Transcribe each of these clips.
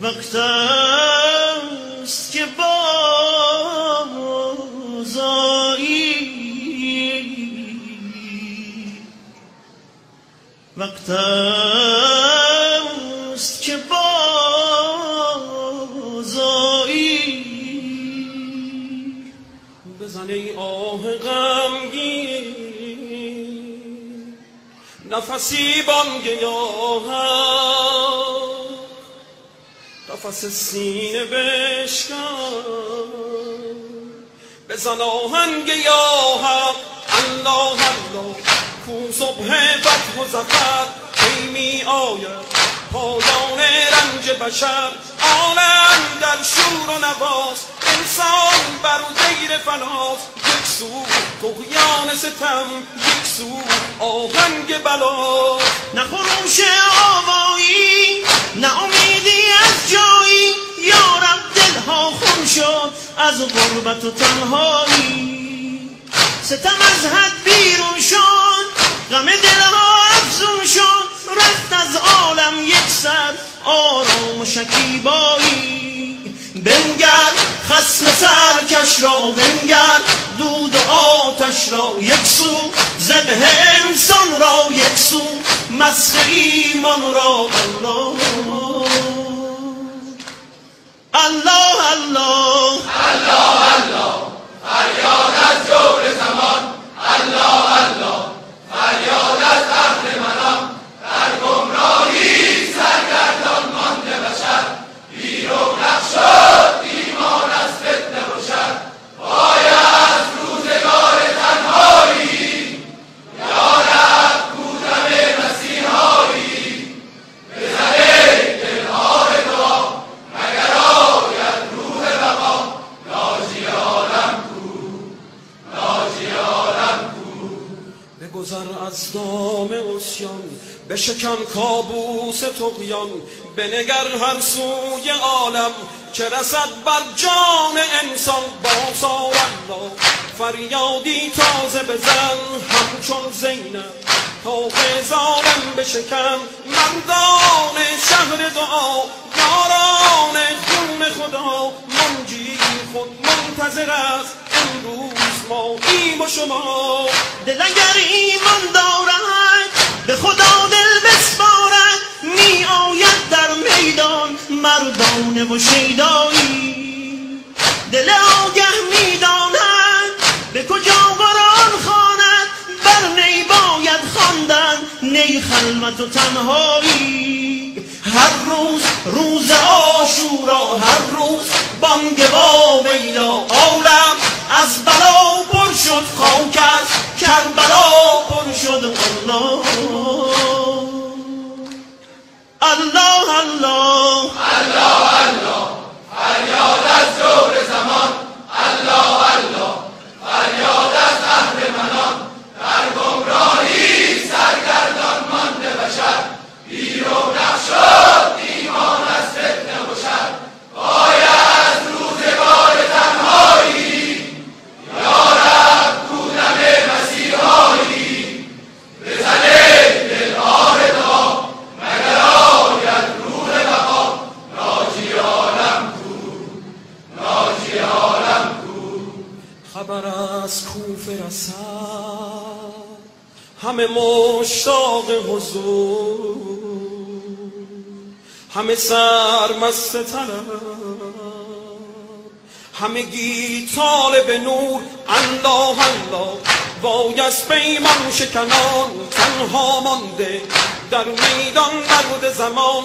وقت است که بازآیی، وقت است که بازآیی. بزن ای آه غمگین نفسی بانگیاهم، قفس سینه بشکن بزن آهنگ یا حق. الله الله کو صبح فتح و ظفر کی می آید پایان رنج بشر. عالم در شور و نواست، انسان بر دیر فناست. یک سو طغیان ستم، یک سو آهنگ بلا. نه خروش آوایی، نه امیدی از جایی، یارب دلها خون شد از غربت و تنهایی. ستم از حد بیرون شد، غم دلها افزون شد، رفت از عالم یک سر آرام و شکیبایی. بنگر خصم سرکش را، بنگر دود و آتش را، یک سو ذبح انسان را، یک سو مسخ ایمان را. الله الله الله الله الله فریاد از جور زمان. الله الله فریاد از اهرمنان. در گمراهی سرگردان مانده بشر. پیر و نقش شد ایمان از فتنه و شر. وای از روزگار تنهایی، یا رب کو دم مسیحایی. بزنه دلهای دعا مگر آید روح بقا. ناجی عالم کو، ناجی عالم کو. بگذر از دام عصیان، بشکن کابوس طغیان. بنگر هر سوی عالم که رسد بر جان انسان. بازآ الله فریادی تازه بزن، همچون زینب تا به ظالم بشکن. مردان شهر دعا، یاران خون خدا، منجی خود منتظر است امروز ما ایم و شما. دل اگر ایمان دارد به خدا دل بسپارد، می آید در میدان مردانه و شیدایی. دل آگه می داند به کجا قرآن خواند، بر نی باید خواندن نی خلوت و تنهایی. هر روز روز عاشورا، هر روز بانگ واویلا. عالم از بلا پر شد، خاک از کربلا پر شد. الله الله الله الله الله فریاد از جور زمان. الله الله فریاد از اهرمنان. در گمراهی سرگردان مانده بشر. پیر و نقش شد ایمان از فتنه و شر. وای از روزگار تنهایی، یا رب کو دم مسیحایی. بزنه دلهای دعا مگر آید روح بقا. ناجی عالم کو، ناجی عالم کو. خبر از کوفه رسد، همه مشتاق حضور، همه سرمست طلب، همگی طالب نور. الله الله وای از پیمان شکنان، تنها مانده در میدان مرد زمان.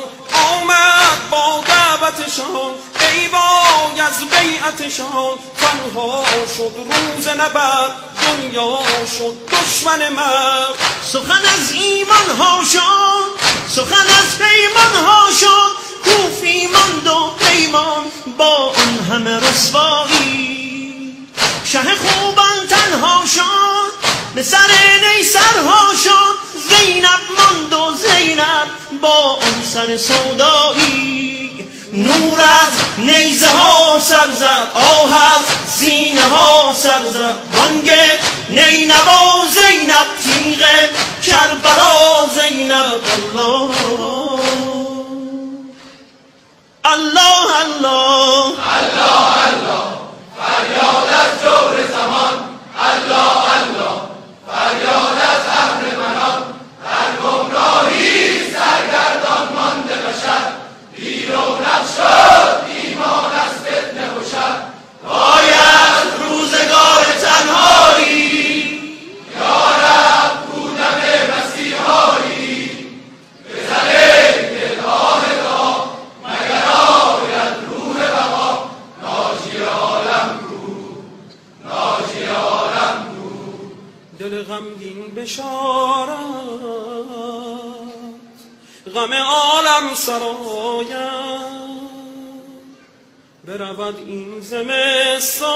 آمد با دعوتشان، ای وای از بیعتشان. تنها شد روز نبرد، دنیا شد دشمن مرد. سخن از ایمان ها شد، سخن از پیمان ها شد. کوفی ماند و پیمان با آن همه رسوایی. شه خوبان تنها شد، به سر نی سرها شد. زینب ماند و زینب با آن سر سودایی. نور از نیزه ها سر زد، آه از سینه ها سر زد. بانگ نینوا زینب، تیغ کربلا زینب. الله الله الله الله الله فریاد از جور زمان الله الله فریاد از اهرمنان در گمراهی سرگردان مانده بشر بیرونت شد ایمان از فتنه و شر باید روزگار تنهایی یارب بودم مسیحایی بزنه دلهای دا مگر آید روح بقا ناجی عالم رو ناجی عالم رو دل غمگین بشارت غم عالم سراید برود این زمستان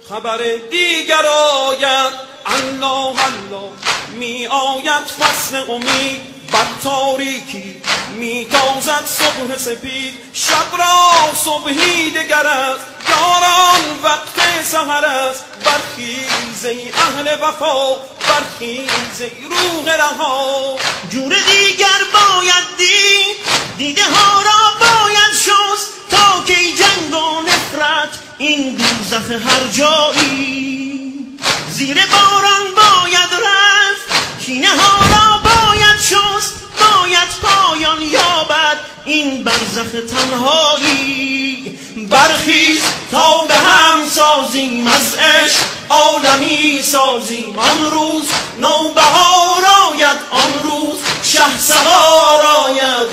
خبر دیگر آید الله الله می آید فصل امید بر تاریکی می تازد صبح سپید شب را صبحی دگر است یاران وقت سحر است برخیز ای اهل وفا برخیز ای روح رها جور دیگر باید دید دیده ها را باید شست تا که جنگ و نفرت این دوزخ هر جایی زیر باران باید رفت کینه ها را باید شست باید پایان یابد این برزخ تنهایی برخیز تا به هم سازیم از عشق عالمی سازیم آن روز نوبهار آید آن روز شهسوار آید